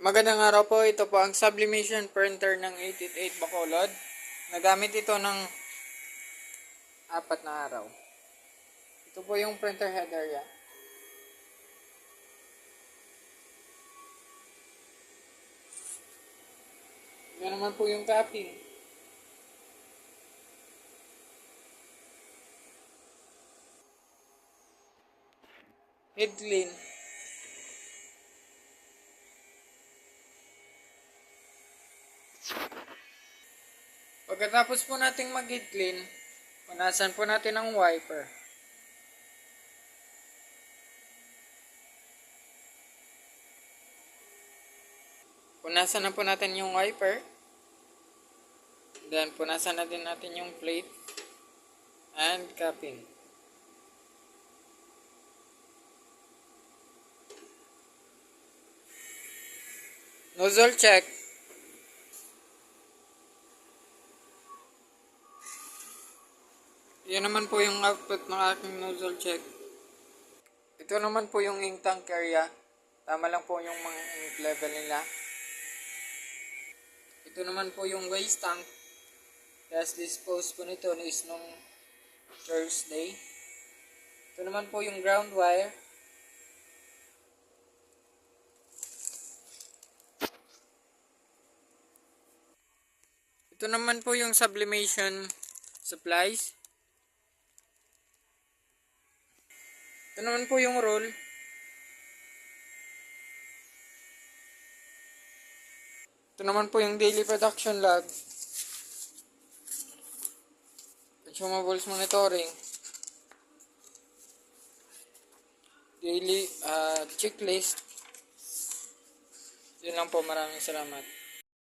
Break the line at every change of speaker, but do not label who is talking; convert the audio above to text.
Magandang araw po, ito po ang sublimation printer ng 888 Bacolod. Nagamit ito ng 4 na araw. Ito po yung printer header yan. Yan naman po yung copy. Head clean. Pagkatapos po nating mag-head clean, punasan po natin ang wiper. Punasan na po natin yung wiper. Then punasan na din natin yung plate and capping. Nozzle check. Yan naman po yung output ng aking nozzle check. Ito naman po yung ink tank area. Tama lang po yung mga ink level nila. Ito naman po yung waste tank. Last dispose po nito is nung Thursday. Ito naman po yung ground wire. Ito naman po yung sublimation supplies. Ito naman po yung roll. Ito naman po yung daily production log. Consumables monitoring. Daily checklist. Yun lang po, maraming salamat.